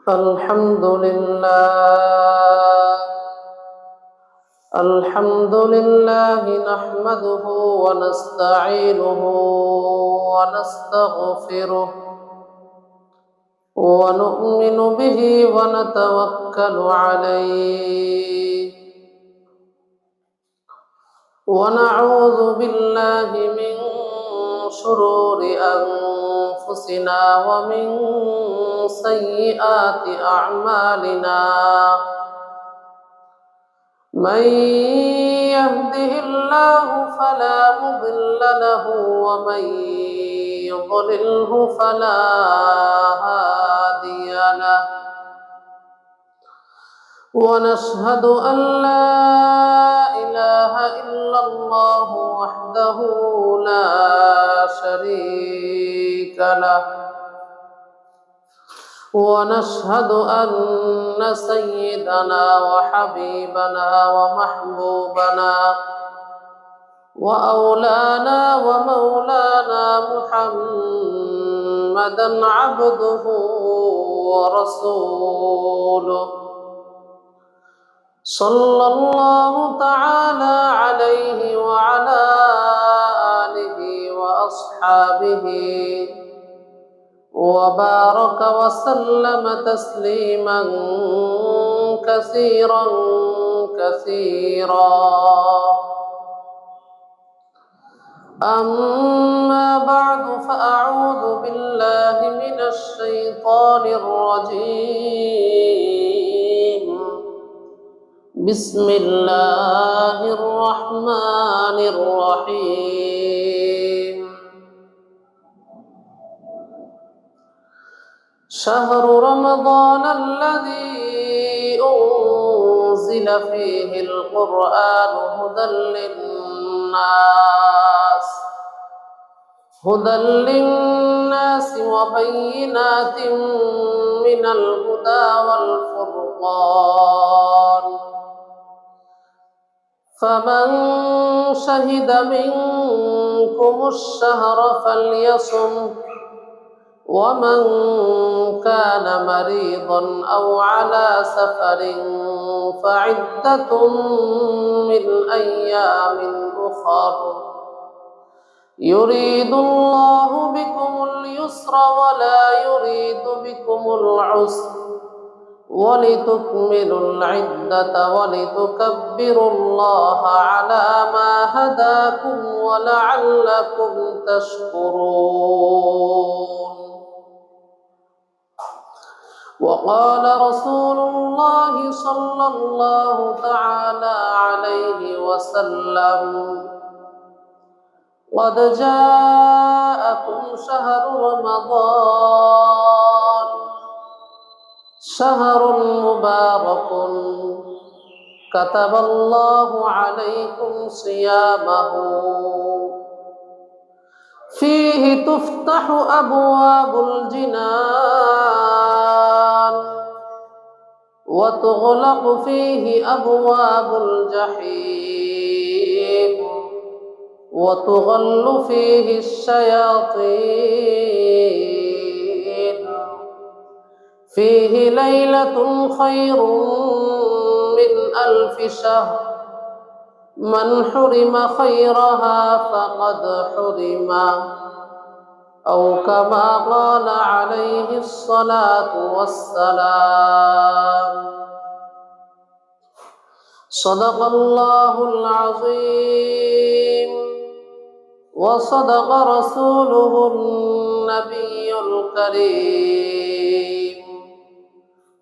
الحمد لله نحمده ونستعينه ونستغفره ونؤمن به ونتوكل عليه ونعوذ بالله من شرور أنفسنا ومن سيئات أعمالنا من يهده الله فلا مضل له ومن يضلله فلا هادي له ونشهد أن لا إله إلا الله وحده لا شريك له ونشهد أن سيدنا وحبيبنا ومحبوبنا وأولانا ومولانا محمدا عبده ورسوله صلى الله تعالى عليه وعلى آله وأصحابه وبارك وسلم تسليما كثيرا كثيرا أما بعد فأعوذ بالله من الشيطان الرجيم بسم الله الرحمن الرحيم شهر رمضان الذي أنزل فيه القرآن هدى للناس وبينات من الهدى والفرقان فمن شهد منكم الشهر فليصم ومن كان مريضا أو على سفر فعدة من أيام أخر يريد الله بكم اليسر ولا يريد بكم العسر ولتكملوا العدة ولتكبروا الله على ما هداكم ولعلكم تشكرون وقال رسول الله صلى الله تعالى عليه وسلم قد جاءكم شهر رمضان شهر مبارك كتب الله عليكم صيامه فيه تفتح أبواب الجنان وتغلق فيه أبواب الجحيم وتغل فيه الشياطين فيه ليلة خير من 1000 شهر من حرم خيرها فقد حرم أو كما قال عليه الصلاة والسلام صدق الله العظيم وصدق رسوله النبي الكريم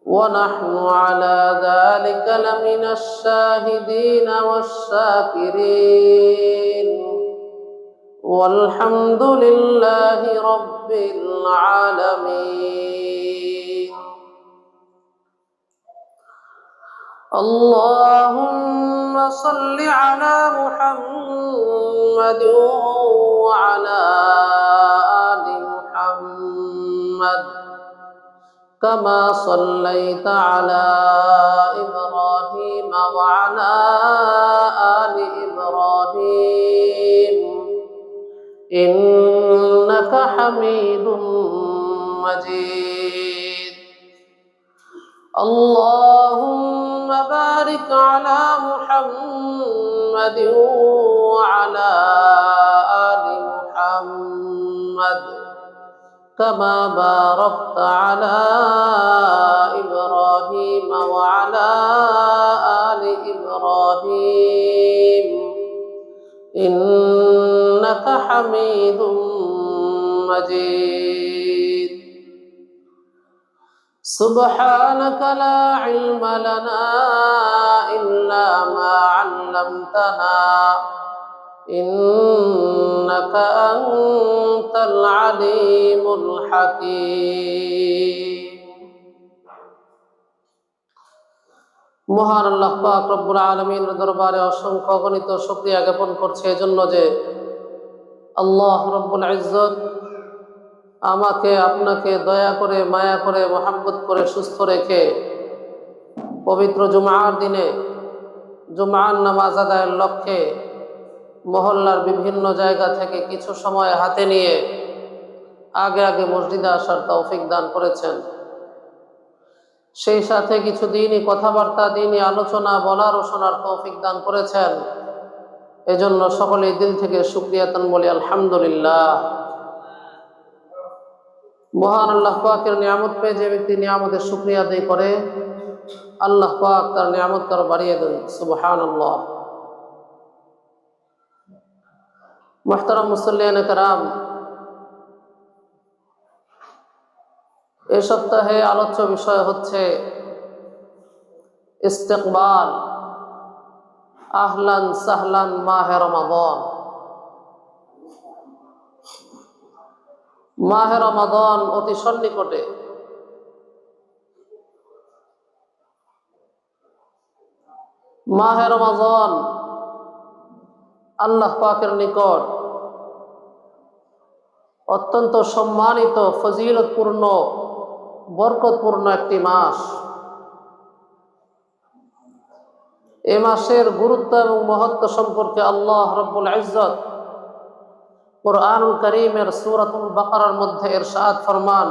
ونحن على ذلك لمن الشاهدين والشاكرين والحمد لله رب العالمين اللهم صل على محمد وعلى آل محمد كما صليت على إبراهيم وعلى آل إبراهيم إنك حميد مجيد اللهم بارك على محمد وعلى آل محمد كما باركت على إبراهيم وعلى آل إبراهيم إنك حميد مجيد. سبحانك لا علم لنا إلا ما علمتنا إنك أنت العليم الحكيم. মহান আল্লাহ পাক রব্বুল আলামিনের দরবারে অসংখ্য অগণিত শুকরিয়া জ্ঞাপন করছে এজন্য যে আল্লাহ রব্বুল ইজ্জত আমাকে আপনাকে দয়া করে মায়া করে মহব্বত করে সুস্থ রেখে পবিত্র জুমার দিনে জুমার নামাজ আদায়ের লক্ষ্যে মহল্লার বিভিন্ন জায়গা থেকে কিছু সময় হাতে নিয়ে আগে আগে মসজিদে আসার তৌফিক দান করেছেন। সেই সাথে কিছু দিনই কথাবার্তা দিনই আলোচনা বলার ও শোনার তৌফিক দান করেছেন। এজন্য সকলেই দিল থেকে শুকরিয়াতান বলি আলহামদুলিল্লাহ। মহান আল্লাহ পাকের নিয়ামত পেয়ে যে ব্যক্তি নিয়ামতের শুকরিয়া আদায় করে আল্লাহ পাক তার নিয়ামত তার বাড়িয়ে দেন। সুবহানাল্লাহ। মুহতারাম মুসল্লিয়ানে কেরাম, এই সপ্তাহে আলোচ্য বিষয় হচ্ছে ইস্তেকবাল, আহলান সাহলান মাহে রমাদান। মাহে রমাদান অতি সন্নিকটে। মাহে রমাদান আল্লাহ পাকের নিকট অত্যন্ত সম্মানিত, ফজিলতপূর্ণ, বরকতপূর্ণ একটি মাস। এ মাসের গুরুত্ব এবং মহত্ব সম্পর্কে আল্লাহ রব্বুল ইজ্জত কুরআনুল কারীমের সূরাতুল বাকারার মধ্যে ইরশাদ ফরমান,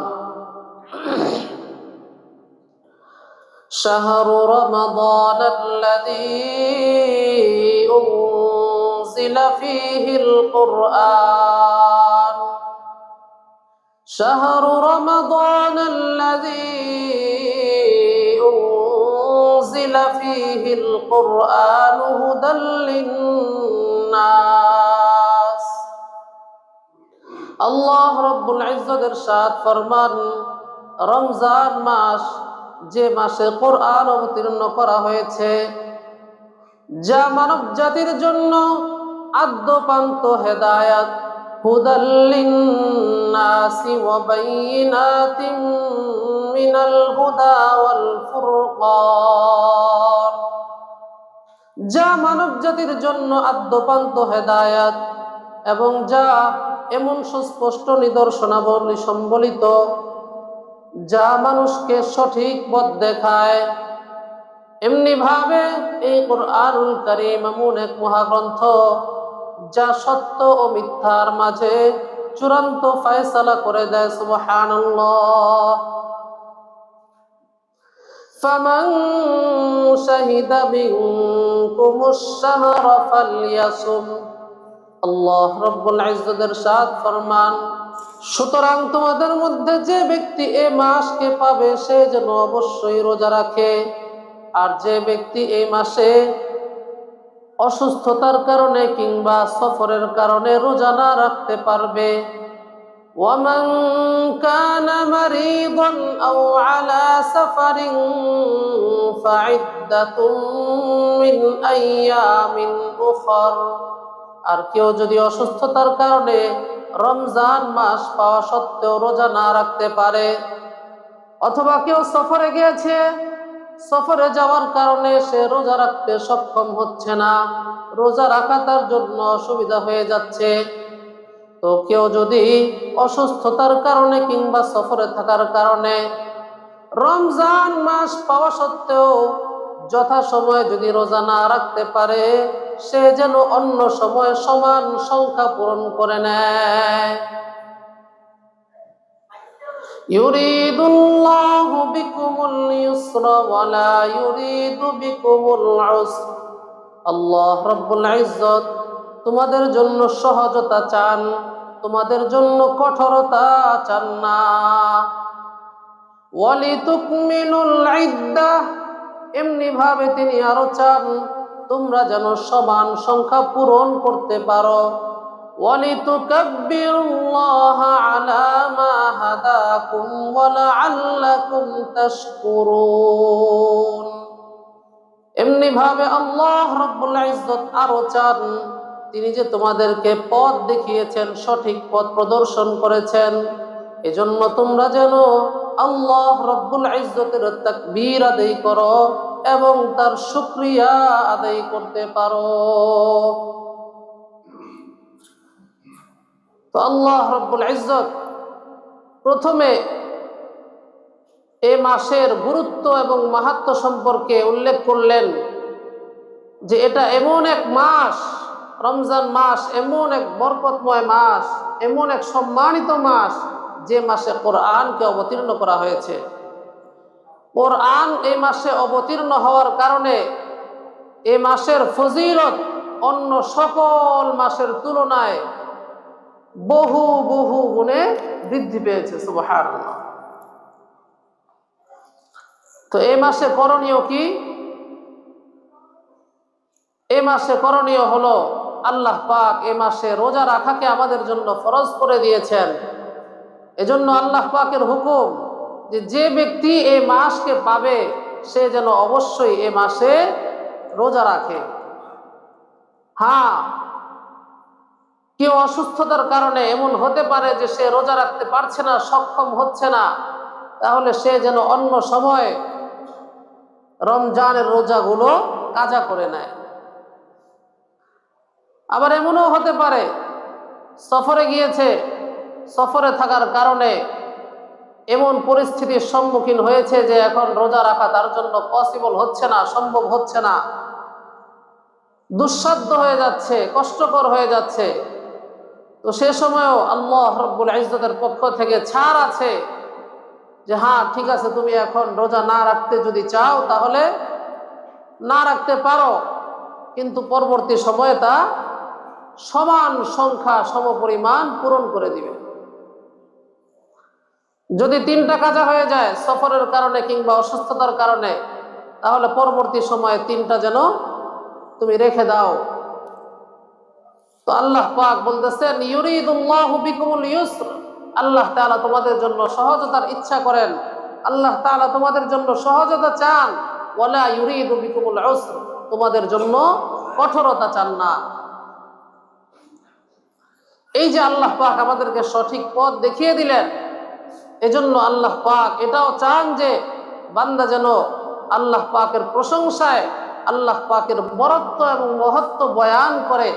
শাহরু রমাদানাল্লাযী উনজিলা ফীহিল কুরআন শাহরু রমাদানাল্লাযী উনজিলা ফীহিল কুরআন হুদাল লিন্নাস। আল্লাহ রব্বুল ইজ্জত ইরশাদ ফরমান, রমজান মাস, যে মাসে কোরআন অবতীর্ণ করা হয়েছে, যা মানব জাতির জন্য আদ্যপান্ত হেদায়াত, হুদাল লিন্নাসি ওয়া বাইয়িনাতিম মিনাল হুদা ওয়াল ফুরকান, যা মানব জাতির জন্য আদ্যপান্ত হেদায়াত এবং যা এমন সুস্পষ্ট নিদর্শনাবলী সম্বলিত, যা মানুষকে সঠিক পথ দেখায়। এমনি ভাবে এই কুরআনুল কারীম এমন এক মহাগ্রন্থ, যা সত্য ও মিথ্যার মাঝে চূড়ান্ত ফয়সালা করে দেয়। সুবহানাল্লাহ। ফামান শাহিদা মিনকুমুশ শাহরা ফালইয়াসুম। আল্লাহ রব্বুল ইজ্জত ইরশাদ ফরমান, সুতরাং তোমাদের মধ্যে যে ব্যক্তি এই মাসকে পাবে সে যেন অবশ্যই রোজা রাখে। আর যে ব্যক্তি এই মাসে অসুস্থতার কারণে কিংবা সফরের কারণে রোজা না রাখতে পারবে, ওয়ামান কানা মারিদান আও আলা সাফারিন ফাইদ্দাতুম মিন আইয়ামিন উখর। আর কেউ যদি অসুস্থতার কারণে রমজান মাস পাওয়া সত্ত্বেও রোজা না রাখতে পারে, অথবা কেউ সফরে গিয়েছে, সফরে যাওয়ার কারণে সে রোজা রাখতে সক্ষম হচ্ছে না, রোজা রাখা তার জন্য অসুবিধা হয়ে যাচ্ছে, তো কেউ যদি অসুস্থতার কারণে কিংবা সফরে থাকার কারণে রমজান মাস পাওয়া সত্ত্বেও যথাসময়ে যদি রোজা না রাখতে পারে, সে যেন অন্য সময় সমান সংখ্যা পূরণ করে নেয়। ইউরিদুল্লাহু বিকুমুল ইউসরা ওয়া লা ইউরিদু বিকুমুল উসর। আল্লাহ রাব্বুল ইজ্জত তোমাদের জন্য সহজতা চান, তোমাদের জন্য কঠোরতা চান না। ওয়ালিতুকমিলুল ইদ্দাহ, এমনি ভাবে তিনি আরো চান তোমরা যেন সমান সংখ্যা পূরণ করতে পারো। ওয়ালিতুকাব্বিরুল্লাহা আলা মা হাদাকুম ওয়া লাআল্লাকুম তাশকুরুন। এমনি ভাবে আল্লাহ রাব্বুল ইজ্জত আরো চান তিনি যে তোমাদেরকে পথ দেখিয়েছেন, সঠিক পথ প্রদর্শন করেছেন, এজন্য তোমরা যেন আল্লাহ রাব্বুল ইজ্জতের তাকবীর আদায় করো এবং তার শুকরিয়া আদায় করতে পারো। তো আল্লাহ রাব্বুল ইজ্জত প্রথমে এ মাসের গুরুত্ব এবং মাহাত্ম্য সম্পর্কে উল্লেখ করলেন যে এটা এমন এক মাস, রমজান মাস এমন এক বরকতময় মাস, এমন এক সম্মানিত মাস যে মাসে কোরআনকে অবতীর্ণ করা হয়েছে। কোরআন এই মাসে অবতীর্ণ হওয়ার কারণে এ মাসের ফজিলত অন্য সকল মাসের তুলনায় বহু বহু গুণে বৃদ্ধি পেয়েছে। সুবহানাল্লাহ। তো এই মাসে করণীয় কি? এই মাসে করণীয় হলো আল্লাহ পাক এই মাসে রোজা রাখাকে আমাদের জন্য ফরজ করে দিয়েছেন। এজন্য আল্লাহ পাকের হুকুম যে যে ব্যক্তি এই মাসকে পাবে সে যেন অবশ্যই এই মাসে রোজা রাখে। হ্যাঁ, কেউ অসুস্থতার কারণে এমন হতে পারে যে সে রোজা রাখতে পারছে না, সক্ষম হচ্ছে না, তাহলে সে যেন অন্য সময় রমজানের রোজাগুলো কাজা করে নেয়। আবার এমনও হতে পারে সফরে গিয়েছে, সফরে থাকার কারণে এমন পরিস্থিতির সম্মুখীন হয়েছে যে এখন রোজা রাখা তার জন্য পসিবল হচ্ছে না, সম্ভব হচ্ছে না, দুঃসাধ্য হয়ে যাচ্ছে, কষ্টকর হয়ে যাচ্ছে। তো সে সময়ও আল্লাহ রাব্বুল ইজ্জতের পক্ষ থেকে ছাড় আছে যে হ্যাঁ ঠিক আছে, তুমি এখন রোজা না রাখতে যদি চাও তাহলে না রাখতে পারো, কিন্তু পরবর্তী সময়ে তা সমান সংখ্যা সমপরিমাণ পূরণ করে দিবে। যদি 3টা কাজা হয়ে যায় সফরের কারণে কিংবা অসুস্থতার কারণে, তাহলে পরবর্তী সময়ে 3টা যেন তুমি রেখে দাও। তো আল্লাহ পাক বলতেছেন ইউরিদুল্লাহু বিকুমুল ইউসর, আল্লাহ তাআলা তোমাদের জন্য সহজতার ইচ্ছা করেন, আল্লাহ তাআলা তোমাদের জন্য সহজতা চান। ওয়ালা ইউরিদু বিকুমুল উসর, তোমাদের জন্য কঠোরতা চান না। এই যে আল্লাহ পাক আমাদেরকে সঠিক পথ দেখিয়ে দিলেন, এজন্য আল্লাহ পাক এটাও চান যে বান্দা যেন আল্লাহ পাকের প্রশংসায় আল্লাহ পাকের বরত্ব এবং মহত্ব বয়ান করে,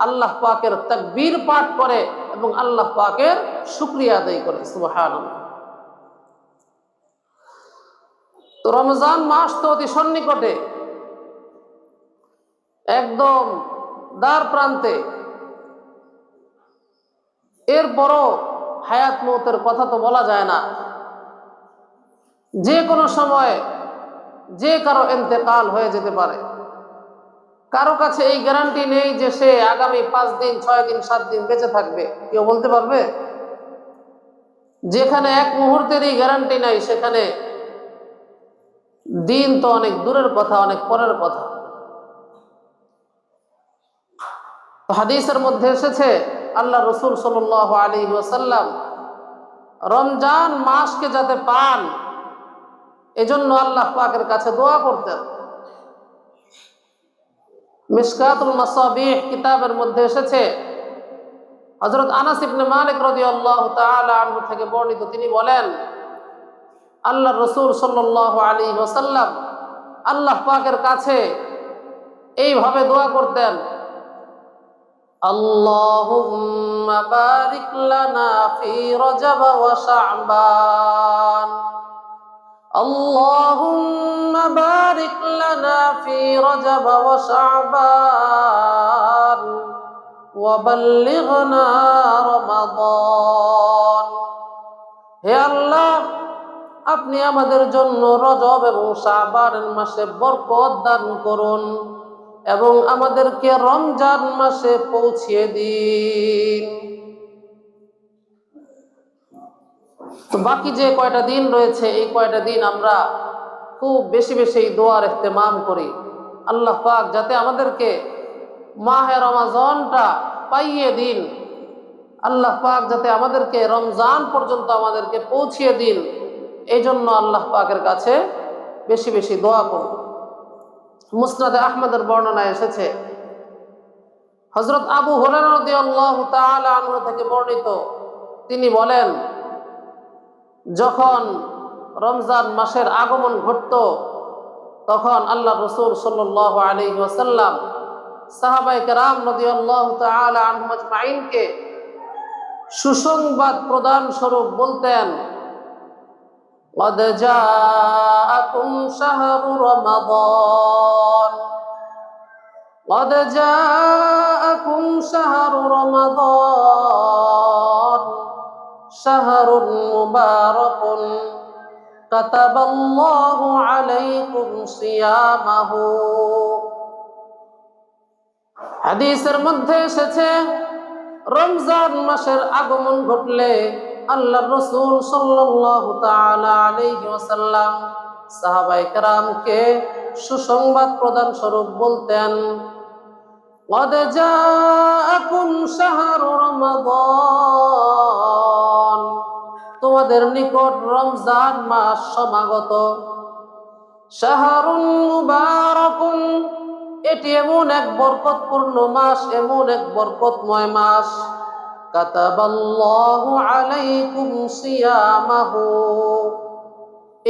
আল্লাহ পাকের তাকবীর পাঠ করে এবং আল্লাহ পাকের শুকরিয়া আদায় করে। সুবহানাল্লাহ। তো রমজান মাস তো অতি সন্নিকটে, একদম দ্বার প্রান্তে। এরপরও হায়াত মৌতের কথা তো বলা যায় না, যে কোনো সময় যে কারো ইন্তেকাল হয়ে যেতে পারে। কারো কাছে এই গ্যারান্টি নেই যে সে আগামী 5 দিন 6 দিন 7 দিন বেঁচে থাকবে, কেউ বলতে পারবে? যেখানে এক মুহূর্তেরই গ্যারান্টি নাই সেখানে দিন তো অনেক দূরের কথা, অনেক পরের কথা। হাদিসের মধ্যে এসেছে আল্লাহ রসুল সাল্লাল্লাহু আলাইহি ওয়াসাল্লাম রমজান মাসকে যাতে পান এজন্য আল্লাহ পাকের কাছে দোয়া করতেন। মিশকাতুল মাসাবিহ কিতাবের মধ্যে এসেছে হযরত আনাস ইবনে মালিক রাদিয়াল্লাহু তাআলা আনহু থেকে বর্ণিত, তিনি বলেন আল্লাহ রসুল সাল্লাল্লাহু আলাইহি ওয়াসাল্লাম আল্লাহ পাকের কাছে এইভাবে দোয়া করতেন, আল্লাহুম্মা বারিক লানা ফি রজব ওয়া শাবান, আল্লাহুম্মা বারিক লানা ফি রজব ওয়া শাবান ওয়া বাল্লিগনা রমাদান। হে আল্লাহ, আপনি আমাদের জন্য রজব এবং শাবানের মাসে বরকত দান করুন এবং আমাদেরকে রমজান মাসে পৌঁছিয়ে দিন। তো বাকি যে কয়টা দিন রয়েছে, এই কয়টা দিন আমরা খুব বেশি বেশি দোয়ার ইহতেমাম করি। আল্লাহ পাক যাতে আমাদেরকে মাহে রমাজানটা পাইয়ে দিন, আল্লাহ পাক যাতে আমাদেরকে রমজান পর্যন্ত আমাদেরকে পৌঁছিয়ে দিন, এই জন্য আল্লাহ পাকের কাছে বেশি বেশি দোয়া করব। মুসনাদে আহমদের বর্ণনায় এসেছে, হযরত আবু হুরায়রা রাদিয়াল্লাহু তাআলা আনহু থেকে বর্ণিত, তিনি বলেন, যখন রমজান মাসের আগমন ঘটত তখন আল্লাহ রাসূল সাল্লাল্লাহু আলাইহি ওয়াসাল্লাম সাহাবায়ে কেরাম রাদিয়াল্লাহু তাআলা আনহুম আজমাইনকে সুসংবাদ প্রদান স্বরূপ বলতেন, قد جاءكم شهر رمضان قد جاءكم شهر رمضان شهر مبارك كتب الله عليكم صيامه। হাদিসের মধ্যে এসেছে, রমজান মাসের আগমন ঘটলে আল্লাহর রাসূল সাল্লাল্লাহু তাআলা আলাইহি ওয়াসাল্লাম সাহাবায়ে কেরামকে সুসংবাদ প্রদান স্বরূপ বলতেন, قد جاءكم شهر رمضان, তোমাদের নিকট রমজান মাস সমাগত। শাহরুন মুবারাকুন, এটি এমন এক বরকতপূর্ণ মাস, এমন এক বরকতময় মাস। কাতাবাল্লাহু আলাইকুম সিয়ামাহু,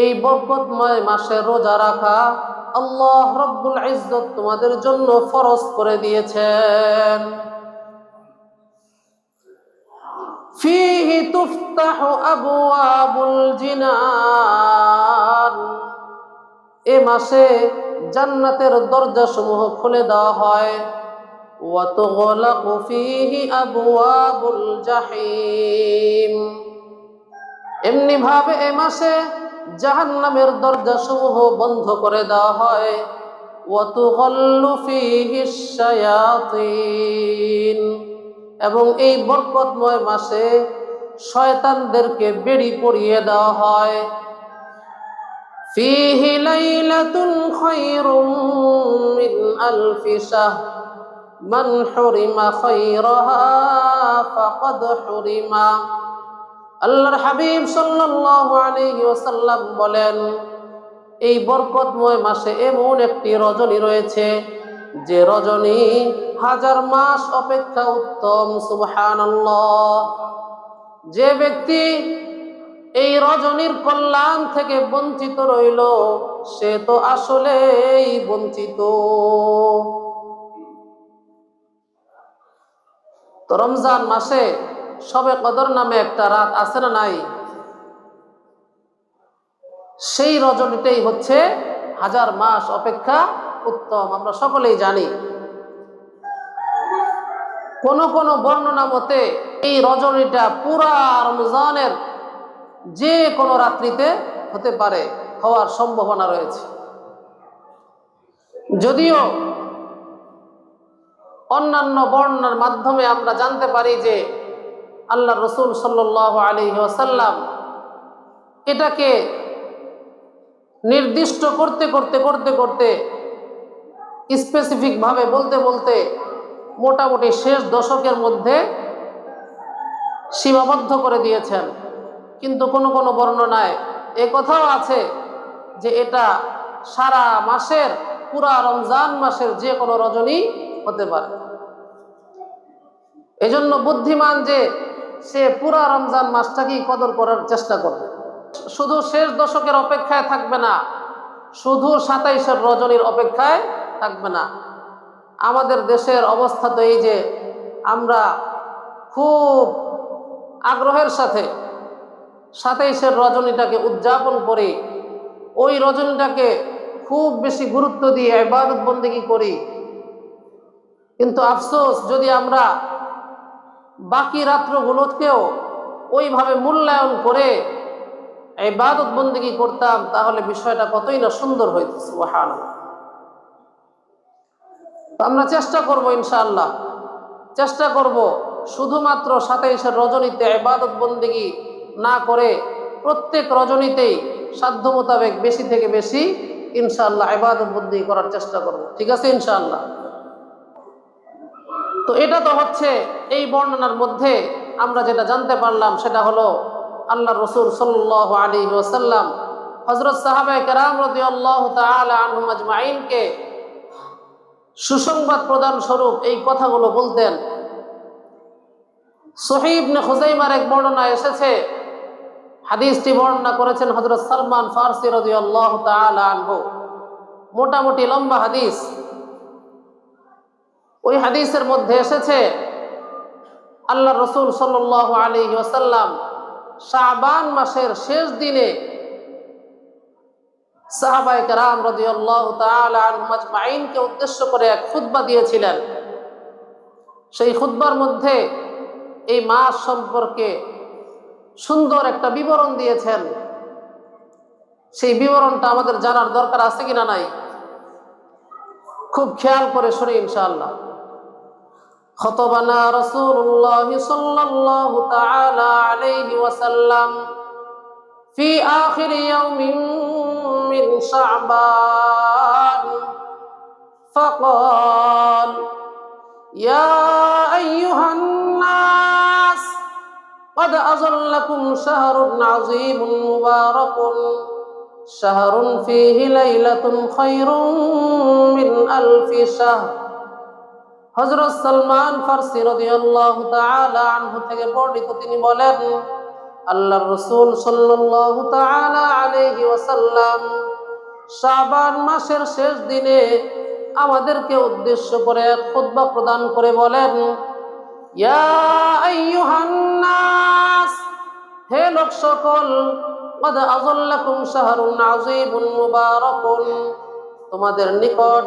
এই বরকতময় মাসে রোজা রাখা আল্লাহ রব্বুল ইজ্জত তোমাদের জন্য ফরজ করে দিয়েছেন। ফীহি তুফতাহু আবওয়াবুল জিনান, এ মাসে জান্নাতের দরজাসমূহ খুলে দেওয়া হয়। ওয়া তুগলাকু ফীহি আবওয়াবুল জাহিম, এমনি ভাবে এ মাসে জাহান্নামের দরজাসমূহ বন্ধ করে দেওয়া হয়। ওয়া তুগল্লু ফীহি শায়াতিন, এবং এই বরকতময় মাসে শয়তানদেরকে বেড়ি পরিয়ে দেওয়া হয়। ফীহি লাইলাতুন খায়রুম মিন আলফি শাহর মান হুরিমা খায়রাহা ফাকাদ হুরিমা। আল্লাহর হাবিব সাল্লাল্লাহু আলাইহি ওয়াসাল্লাম বলেন, এই বরকতময় মাসে এমন একটি রজনী রয়েছে যে রজনী হাজার মাস অপেক্ষা উত্তম। সুবহানাল্লাহ। যে ব্যক্তি এই রজনীর কল্যাণ থেকে বঞ্চিত রইল, সে তো আসলেই বঞ্চিত। তো রমজান মাসে শবে কদর নামে একটা রাত আছে না নাই? সেই রজনীটাই হচ্ছে হাজার মাস অপেক্ষা উত্তম, আমরা সকলেই জানি। কোন কোন বর্ণনা মতে এই রজনীটা পুরা রমজানের যে কোনো রাত্রিতে হতে পারে, হওয়ার সম্ভাবনা রয়েছে। যদিও অন্যান্য বর্ণনার মাধ্যমে আমরা জানতে পারি যে আল্লাহ রাসূল সাল্লাল্লাহু আলাইহি ওয়াসাল্লাম এটাকে নির্দিষ্ট করতে করতে করতে করতে স্পেসিফিক ভাবে বলতে বলতে মোটামুটি শেষ দশকের মধ্যে সীমাবদ্ধ করে দিয়েছেন। কিন্তু কোন কোন বর্ণনায় এ কথাও আছে যে এটা সারা মাসের, পুরা রমজান মাসের যে কোনো রজনী হতে পারে। এজন্য বুদ্ধিমান যে সে পুরা রমজান মাসটাকেই কদর করার চেষ্টা করবে, শুধু শেষ দশকের অপেক্ষায় থাকবে না, শুধু 27-এর রজনীর অপেক্ষায় থাকবে না। আমাদের দেশের অবস্থা তো এই যে আমরা খুব আগ্রহের সাথে 27-এর রজনীটাকে উদযাপন করি, ওই রজনীটাকে খুব বেশি গুরুত্ব দিয়ে ইবাদত বন্দেগী করি। কিন্তু আফসোস, যদি আমরা বাকি রাত্রগুলোকেও ওইভাবে মূল্যায়ন করে ইবাদত বন্দেগী করতাম, তাহলে বিষয়টা কতই না সুন্দর হইত। সুবহানাল্লাহ। তো আমরা চেষ্টা করব, ইনশাআল্লাহ চেষ্টা করব শুধুমাত্র 27 রজনীতে ইবাদত বন্দেগী না করে প্রত্যেক রজনীতেই সাধ্য মোতাবেক বেশি থেকে বেশি ইনশাআল্লাহ ইবাদত বন্দেগী করার চেষ্টা করব। ঠিক আছে ইনশাআল্লাহ। তো এটা তো হচ্ছে এই বর্ণনার মধ্যে আমরা যেটা জানতে পারলাম সেটা হলো আল্লাহ রসুল সাল্লাল্লাহু আলাইহি ওয়াসাল্লাম হযরত সাহাবায়ে কেরাম রাদিয়াল্লাহু তাআলা আনহুম আজমাইনকে সুসংবাদ প্রদান স্বরূপ এই কথাগুলো বলতেন। সহিহ ইবনে খুজাইমার এক বর্ণনায় এসেছে, হাদিসটি বর্ণনা করেছেন হযরত সালমান ফারসি রাদিয়াল্লাহু তাআলা আনহু। মোটামুটি লম্বা হাদিস। ওই হাদিসের মধ্যে এসেছে আল্লাহ রসুল সাল্লাল্লাহু আলাইহি ওয়াসাল্লাম শাবান মাসের শেষ দিনে সাহাবায়ে কেরাম রাদিয়াল্লাহু তাআলা আনহুম আজমাইনকে উদ্দেশ্য করে এক খুতবা দিয়েছিলেন। সেই খুতবার মধ্যে এই মাস সম্পর্কে সুন্দর একটা বিবরণ দিয়েছেন। সেই বিবরণটা আমাদের জানার দরকার আছে কিনা নাই, খুব খেয়াল করে শুনি ইনশাআল্লাহ। خطبنا رسول الله صلى الله تعالى عليه وسلم في آخر يوم من شعبان فقال يا أيها الناس قد أظلكم شهر عظيم مبارك شهر فيه ليلة خير من ألف شهر। হযরত সালমান ফারসি রাদিয়াল্লাহু তাআলা আনহু থেকে বর্ণিত, তিনি বলেন আল্লাহর রাসূল সাল্লাল্লাহু তাআলা আলাইহি ওয়াসাল্লাম শাবান মাসের শেষ দিনে আমাদেরকে উদ্দেশ্য করে খুতবা প্রদান করে বলেন, ইয়া আইয়ুহান নাস, হে লোক সকল, قد أظلكم شهر عظيم مبارك, তোমাদের নিকট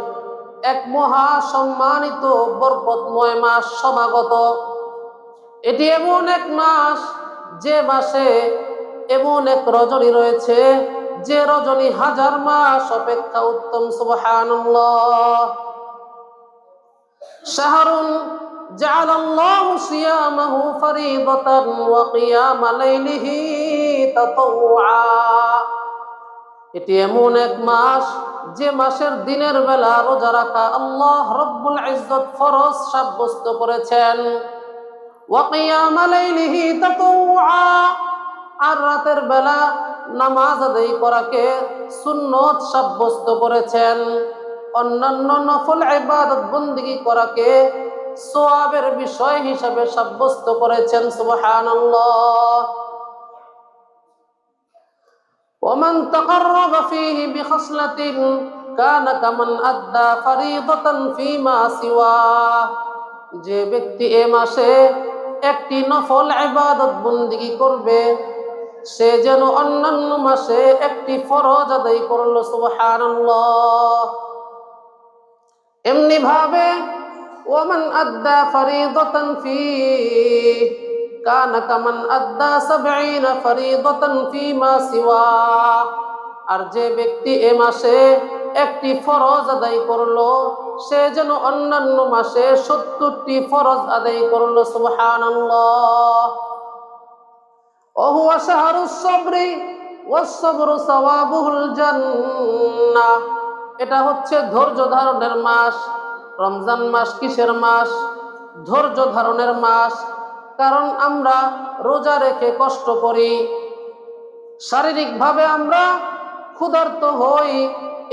এক মহা সম্মানিত বরকতময় মাস সমাগত। এটি এমন এক মাস যে মাসে এমন এক রজনী রয়েছে যে রজনী হাজার মাস অপেক্ষা উত্তম। সুবহানাল্লাহ। শাহরুন জাআলাল্লাহু সিয়ামাহু ফরিদাতান ওয়া কিয়ামা লাইলিহি তাতাওয়া, এটি এমন এক মাস যে মাসের দিনের বেলা রোজা রাখা আল্লাহ রব্বুল ইজ্জত ফরজ সাব্যস্ত করেছেন। ওয়া কিয়ামা লাইলিহি তাতাওয়া, আর রাতের বেলা নামাজ আদায় করাকে সুন্নত সাব্যস্ত করেছেন। অন্যান্য নফল ইবাদত বন্দেগী করাকে সওয়াবের বিষয় হিসাবে সাব্যস্ত করেছেন। সুবহানাল্লাহ। ومن تقرب فيه بخصلة كان كمن أدى فريضة فيما سواه, যে ব্যক্তি এ মাসে একটি নফল ইবাদত বন্দেগী করবে সে যেন অন্যান্য মাসে একটি ফরজ আদায় করল। সুবহানাল্লাহ। এমনি ভাবে ওমান আদ্দা ফরিদাতান ফীহি কানা কামান আদ্দা 70 ফরিদাতান ফীমা সিওয়া, আর যে ব্যক্তি এ মাসে একটি ফরজ আদায় করলো সে যেন অন্যান্য মাসে 70টি ফরজ আদায় করলো। সুবহানাল্লাহ। ওহুয়া শাহরুস সাবরি ওয়াস সাবরু সাওয়াবুল জান্নাহ, এটা হচ্ছে ধৈর্য ধারণের মাস। রমজান মাস কিসের মাস? ধৈর্য ধারণের মাস। কারণ আমরা রোজা রেখে কষ্ট করি, শারীরিকভাবে আমরা ক্ষুধার্ত হই,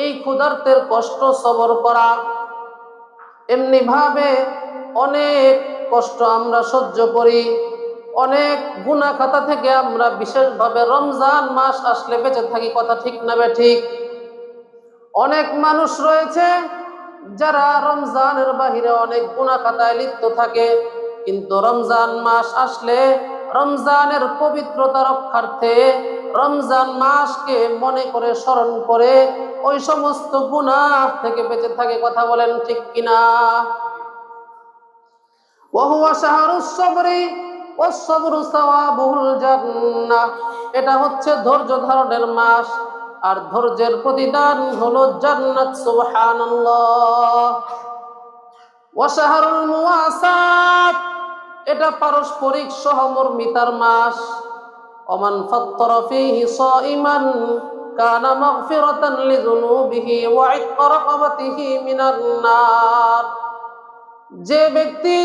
এই ক্ষুধার্তের কষ্ট সবর করা, এমনি ভাবে অনেক কষ্ট আমরা সহ্য করি, অনেক গুনাহ খাতা থেকে আমরা বিশেষভাবে রমজান মাস আসলে বেঁচে থাকি। কথা ঠিক না বেঠিক? অনেক মানুষ রয়েছে যারা রমজানের বাহিরে অনেক গুনাহ খাতায় লিপ্ত থাকে, কিন্তু রমজান মাস আসলে রমজানের পবিত্রতা রক্ষার্থে রমজান মাসকে মনে করে স্মরণ করে ওই সমস্ত গুনাহ থেকে বেঁচে থাকে। কথা বলেন ঠিক কিনা? ওয়া হুয়া শাহরুস সাবরি ওয়াস-সাবরু সাওয়াবুল জান্নাহ, এটা হচ্ছে ধৈর্য ধারণের মাস, আর ধৈর্যের প্রতিদান হলো জান্নাত। সুবহানাল্লাহ। ওয়া শাহরুল মুওয়াসাত, এটা পারস্পরিক সহমর্মিতার মাস। ওমান ফাত্তারা ফীহি সাইমান কানা মাগফিরাতান লিযুনুবিহি ওয়া ইতকা রাকাবাতিহি মিনান নার। যে ব্যক্তি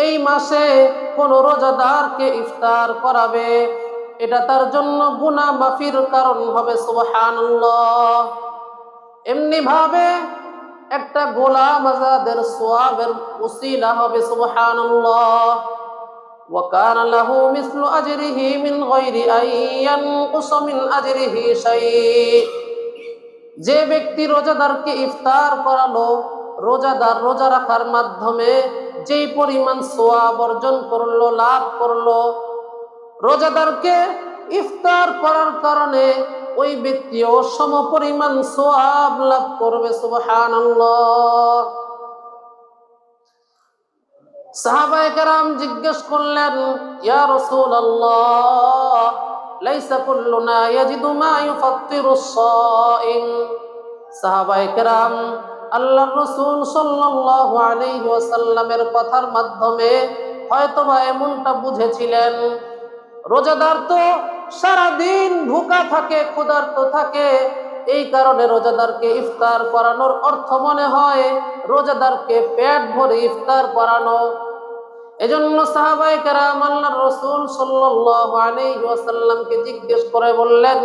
এই মাসে কোন রোজাদারকে ইফতার করাবে, এটা তার জন্য গুনাহ মাফির কারণ হবে। সুবহানাল্লাহ। এমনি ভাবে একটা গোলাম আযাদের সওয়াবের ওসিলা হবে। সুবহানাল্লাহ। ওয়া কানা লাহু মিসলু আজরিহি মিন গায়রি আন ইয়ানকুসা মিন আজরিহি শাই। যে ব্যক্তি রোজাদারকে ইফতার করালো, রোজাদার রোজা রাখার মাধ্যমে যেই পরিমাণ সওয়াব অর্জন করলো, লাভ করলো, রোজাদারকে ইফতার করার কারণে ওই ব্যক্তিও সমপরিমাণ সওয়াব লাভ করবে। সুবহানাল্লাহ। সাহাবায়ে কেরাম জিজ্ঞেস করলেন, ইয়া রাসূলুল্লাহ, লাইসা কুল্লুনা ইয়াজিদু মা ইউফাত্তিরুস সাইম। সাহাবায়ে কেরাম আল্লাহর রাসূল সাল্লাল্লাহু আলাইহি ওয়াসাল্লামের কথার মাধ্যমে হয়তোবা এমনটা বুঝেছিলেন, রোজাদার তো সারাদিন ভুকা থাকে, ক্ষুধার্ত থাকে, এই কারণে রোজাদারকে ইফতার করানোর অর্থ মনে হয় রোজাদারকে পেট ভরে ইফতার করানো। এজন্য সাহাবায়ে কেরাম আল্লাহর রাসূল সাল্লাল্লাহু আলাইহি ওয়াসাল্লামকে জিজ্ঞেস করে বললেন,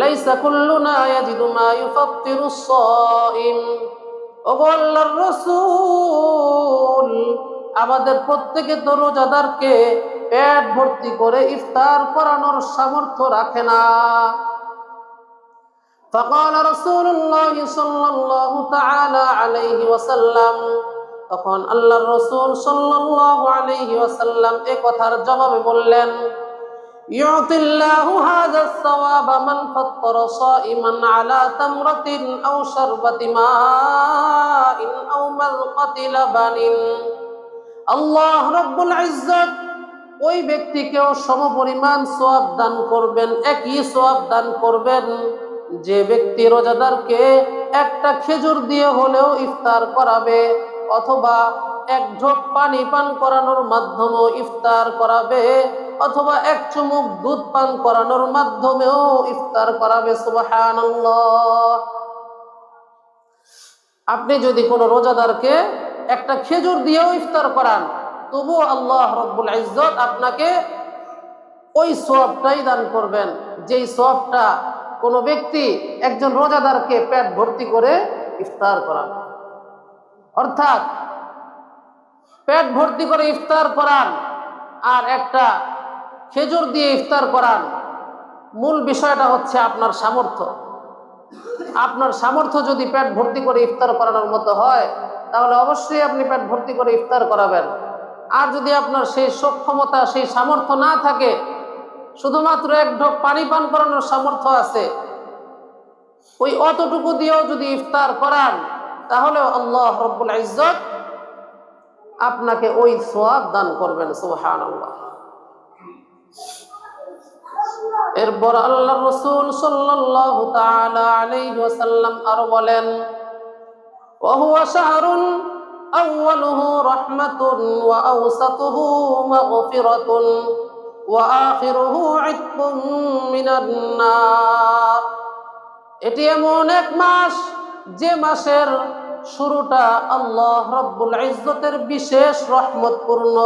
লাইসা কুল্লুনা ইয়াজিদু মা ইউফাত্তিরুস সাইম। ওগো আল্লাহর রাসূল, আমাদের প্রত্যেকে তো রোজাদারকে পেট ভর্তি করে ইফতার করানোর সামর্থ্য রাখে না। فقال رسول الله صلى الله تعالى عليه وسلم, তখন আল্লাহর রাসূল সাল্লাল্লাহু আলাইহি ওয়াসাল্লাম এই কথার জবাবে বললেন, ইউতিল্লাহু হাযাস সাওয়াবা মান ফাত্তারা সাইমান আলা তামরাতিন আও শারবাতি মাইন আও মালকাতি লাবানিন। আল্লাহ রাব্বুল ইজ্জত ওই ব্যক্তিকেও সমপরিমাণ সওয়াব দান করবেন, একই সওয়াব দান করবেন যে ব্যক্তি রোজাদারকে একটা খেজুর দিয়ে হলেও ইফতার করাবে, অথবা এক ঢোক পানি পান করানোর মাধ্যমেও ইফতার করাবে, অথবা এক চুমুক দুধ পান করানোর মাধ্যমেও ইফতার করাবে। সুবহানাল্লাহ। আপনি যদি কোনো রোজাদারকে একটা খেজুর দিয়েও ইফতার করান, তবুও আল্লাহ রাব্বুল ইজ্জত আপনাকে ওই সওয়াবটাই দান করবেন, যেই সওয়াবটা কোনো ব্যক্তি একজন রোজাদারকে পেট ভর্তি করে ইফতার করান। অর্থাৎ পেট ভর্তি করে ইফতার করান আর একটা খেজুর দিয়ে ইফতার করান, মূল বিষয়টা হচ্ছে আপনার সামর্থ্য। আপনার সামর্থ্য যদি পেট ভর্তি করে ইফতার করানোর মতো হয়, তাহলে অবশ্যই আপনি পেট ভর্তি করে ইফতার করাবেন। আর যদি আপনার সেই সক্ষমতা, সেই সামর্থ্য না থাকে, শুধুমাত্র এক ঢোক পানি পান করানোর সামর্থ্য আছে, ওই অতটুকু দিয়েও যদি ইফতার করান, তাহলে আল্লাহ রাব্বুল ইজ্জত আপনাকে ওই সওয়াব দান করবেন। সুবহানাল্লাহ। এরপর আল্লাহর রাসূল সাল্লাল্লাহু তাআলা আলাইহি ওয়াসাল্লাম আরো বলেন, ওয়া হুয়া শাহরুন আউয়ালুহু রাহমাতুন ওয়া আওসাতুহু মাগফিরাতুন ওয়া আখিরুহু ইতকুম মিনান নার। এটি এমন এক মাস যে মাসের শুরুটা আল্লাহ রাব্বুল ইজ্জতের বিশেষ রহমতপূর্ণ,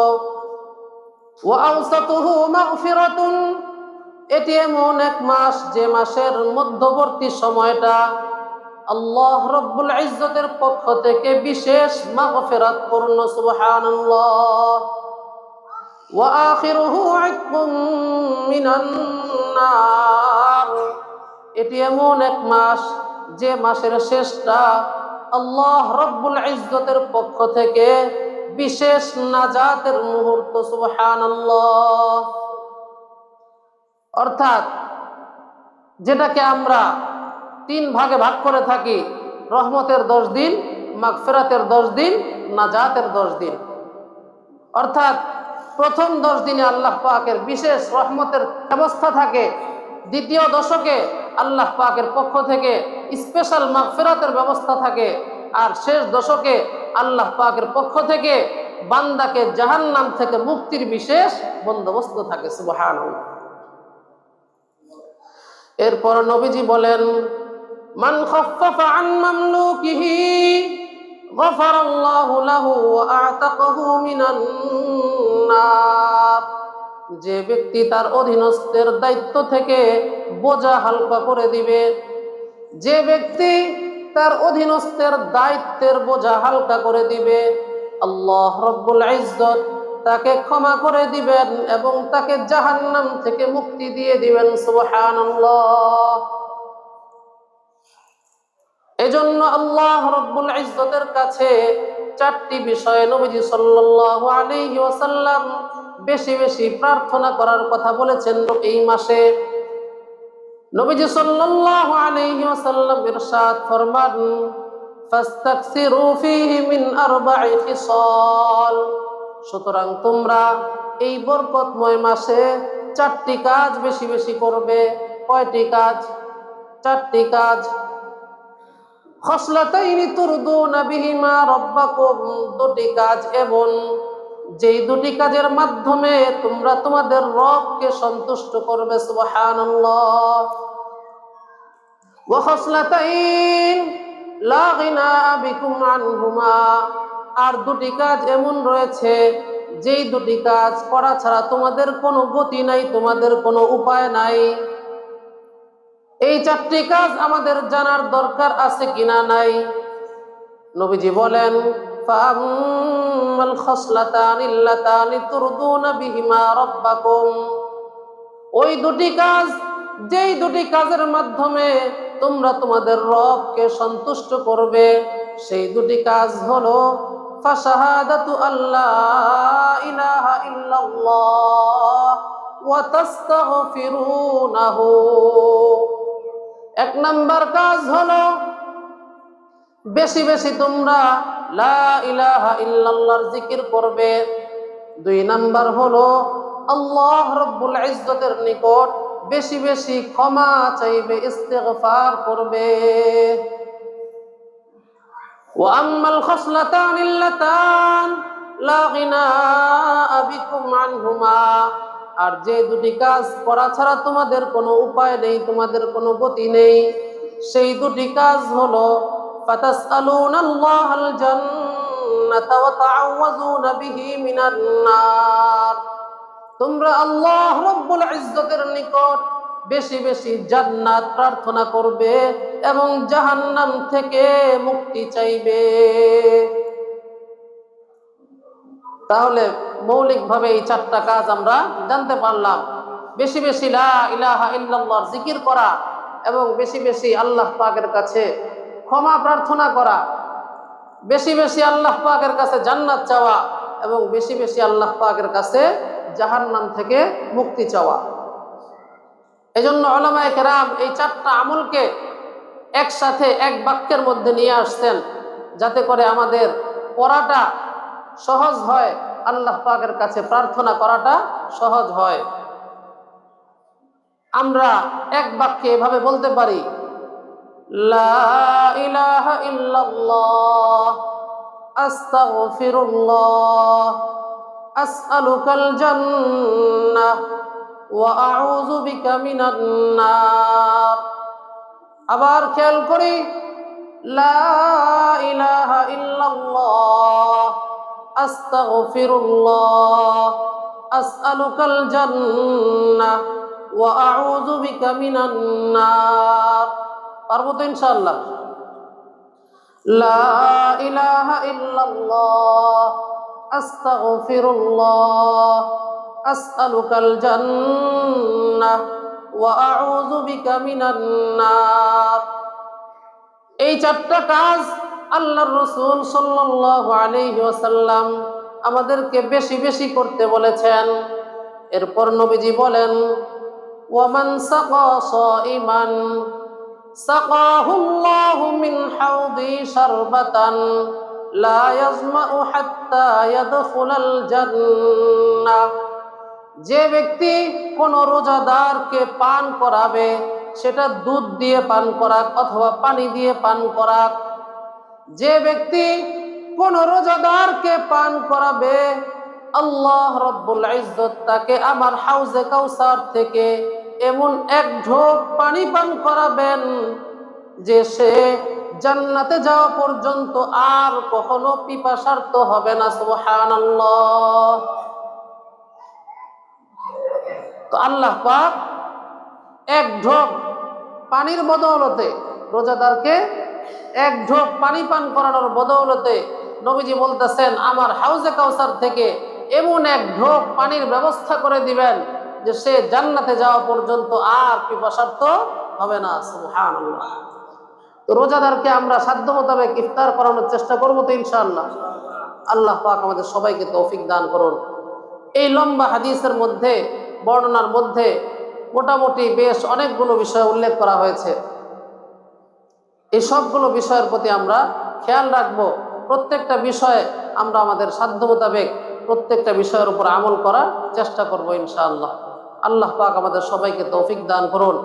ওয়া আওসাতুহু মাগফিরাতুন, এটি এমন এক মাস যে মাসের মধ্যবর্তী সময়টা আল্লাহ রাব্বুল ইজ্জতের পক্ষ থেকে বিশেষ মাগফিরাত পূর্ণ। সুবহানাল্লাহ। ওয়া আখিরুহু ইতকুম মিনান নার, এটি এমন এক মাস যে মাসের শেষটা আল্লাহ রাব্বুল ইজ্জতের পক্ষ থেকে বিশেষ নাজাতের মুহূর্ত। সুবহানাল্লাহ। অর্থাৎ যেটাকে আমরা তিন ভাগে ভাগ করে থাকি, রহমতের 10 দিন, মাগফিরাতের 10 দিন, নাজাতের 10 দিন। অর্থাৎ প্রথম 10 দিনে আল্লাহ পাকের বিশেষ রহমতের ব্যবস্থা থাকে, দ্বিতীয় দশকে আল্লাহ পাকের পক্ষ থেকে স্পেশাল মাগফিরাতের ব্যবস্থা থাকে, আর শেষ দশকে আল্লাহ পাকের পক্ষ থেকে বান্দাকে জাহান্নাম থেকে মুক্তির বিশেষ বন্দোবস্ত থাকে। সুবহানাল্লাহ। এরপর নবীজি বলেন, মান খাফফাফা আন মামলুকিহি গফারাল্লাহু লাহু ওয়া আ'তাকাহু মিনান নার। যে ব্যক্তি তার অধীনস্থের দায়িত্ব থেকে বোঝা হালকা করে দিবে, যে ব্যক্তি তার অধীনস্থের দায়িত্বের বোঝা হালকা করে দিবে, আল্লাহ রব্বুল ইজ্জত তাকে ক্ষমা করে দিবেন এবং তাকে জাহান্নাম থেকে মুক্তি দিয়ে দিবেন। সুবহানাল্লাহ। এজন্য আল্লাহ রব্বুল ইজ্জতের কাছে 4টি বিষয়ে নবীজি সাল্লাল্লাহু আলাইহি ওয়াসাল্লাম বেশি বেশি প্রার্থনা করার কথা বলেছেন এই মাসে। নবীজি সাল্লাল্লাহু আলাইহি ওয়াসাল্লাম ইরশাদ ফরমান, ফাস্তাকসিরু ফীহি মিন আরবা'i খিসাল। সুতরাং তোমরা এই বরকতময় মাসে 4টি কাজ বেশি বেশি করবে। কয়টি কাজ? 4টি কাজ। খসলাতাইনি তুরদুনা বিহিমা রাব্বাকুম, 2টি কাজ এবং যেই 2টি কাজের মাধ্যমে তোমরা তোমাদের রবকে সন্তুষ্ট করবে। সুবহানাল্লাহ। ওয়া খসলাতাইন লা গিনা বিকুম আনহুমা, আর 2টি কাজ এমন রয়েছে যেই 2টি কাজ করা ছাড়া তোমাদের কোনো গতি নাই, তোমাদের কোনো উপায় নাই। এই 4টি কাজ আমাদের জানার দরকার আছে কিনা নাই? নবীজি বলেন, ফাআম্মাল খসলাতানিল্লাতানি তুরদুনা বিহিমা রাব্বাকুম, ওই 2টি কাজ যেই 2টি কাজের মাধ্যমে তোমরা তোমাদের রবকে সন্তুষ্ট করবে, সেই 2টি কাজ হলো ফাশাহাদাতু আল্লাহ ইলাহা ইল্লাল্লাহ ওয়া তাস্তাগফিরুনাহু। 1 নাম্বার কাজ হলো বেশি বেশি তোমরা লা ইলাহা ইল্লাল্লাহর জিকির করবে। 2 নাম্বার হলো আল্লাহ রব্বুল ইজ্জতের নিকট বেশি বেশি ক্ষমা চাইবে, ইস্তিগফার করবে। ওয়া আম্মাল খসলাতানিল্লাতান লা গিনা বিকুম আনহুমা, আর যে 2টি কাজ করা ছাড়া তোমাদের কোনো উপায় নেই, তোমাদের কোনো গতি নেই, সেই 2টি কাজ হলো ফাতাসআলুনাল্লাহাল জান্নাতা ওয়া তাআওয়াযুনা বিহি মিনান নার, তোমরা আল্লাহ রব্বুল ইজ্জতের নিকট বেশি বেশি জান্নাত প্রার্থনা করবে এবং জাহান্নাম থেকে মুক্তি চাইবে। তাহলে মৌলিকভাবে এই 4টা কাজ আমরা জানতে পারলাম। বেশি বেশি লা ইলাহা ইল্লাল্লাহর জিকির করা এবং বেশি বেশি আল্লাহ পাকের কাছে ক্ষমা প্রার্থনা করা, বেশি বেশি আল্লাহ পাকের কাছে জান্নাত চাওয়া এবং বেশি বেশি আল্লাহ পাকের কাছে জাহান্নাম থেকে মুক্তি চাওয়া। এজন্য উলামায়ে কেরাম এই 4টা আমলকে একসাথে এক বাক্যের মধ্যে নিয়ে আসছেন, যাতে করে আমাদের পড়াটা সহজ হয়, আল্লাহ পাকের কাছে প্রার্থনা করাটা সহজ হয়। আমরা এক বাক্যে এভাবে বলতে পারি, লা ইলাহা ইল্লাল্লাহ আস্তাগফিরুল্লাহ আসআলুকাল জান্নাহ ওয়া আউযু বিকা মিনান নার। আবার খেয়াল করি, লা ইলাহা ইল্লাল্লাহ আস্তাগফিরুল্লাহ আসআলুকাল জান্নাহ ওয়া আউযু বিকা মিনান নার। পারবো তো ইনশাআল্লাহ? লা ইলাহা ইল্লাল্লাহ আস্তাগফিরুল্লাহ আসআলুকাল জান্নাহ ওয়া আউযু বিকা মিনান নার। এই 4টা কাজ আল্লাহর রাসূল সাল্লাল্লাহু আলাইহি ওয়াসাল্লাম আমাদেরকে বেশি বেশি করতে বলেছেন। এরপর নবীজি বলেন, ওয়ামান সাকা সাইমান সাকাহুল্লাহু মিন হাউদি শারবাতান লা ইয়াজমাউ হাত্তা ইয়াদখুলাল জান্নাহ। যে ব্যক্তি কোন রোজাদারকে পান করাবে, সেটা দুধ দিয়ে পান করাক অথবা পানি দিয়ে পান করাক, যে ব্যক্তি কোন রোজাদারকে পান করাবে, আল্লাহ রব্বুল ইজ্জত তাকে আমার হাউজে কাউসার থেকে এমন এক ঢোক পানি পান করাবেন যে সে জান্নাতে যাওয়া পর্যন্ত আর কখনো পিপাসার্ত হবে না। সুবহানাল্লাহ। তো আল্লাহ পাক এক ঢোক পানির বদৌলতে, রোজাদারকে এক ঢোক পানি পান করানোর বদৌলতে নবীজি বলতেছেন আমার হাউজে কাউসার থেকে এমন এক ঢোক পানির ব্যবস্থা করে দিবেন যে সে জান্নাতে যাওয়া পর্যন্ত আর পিপাসার্ত হবে না। সুবহানাল্লাহ। তো রোজাদারকে আমরা সাধ্য মোতাবেক ইফতার করানোর চেষ্টা করবো তো ইনশাআল্লাহ। আল্লাহ পাক আমাদের সবাইকে তৌফিক দান করুন। এই লম্বা হাদিসের মধ্যে, বর্ণনার মধ্যে মোটামুটি বেশ অনেকগুলো বিষয় উল্লেখ করা হয়েছে। এই সবগুলো বিষয়ের প্রতি আমরা খেয়াল রাখবো। প্রত্যেকটা বিষয়ে আমরা আমাদের সাধ্য মোতাবেক প্রত্যেকটা বিষয়ের উপর আমল করার চেষ্টা করবো ইনশাআল্লাহ। আল্লাহ পাক আমাদের সবাইকে তৌফিক দান করুন।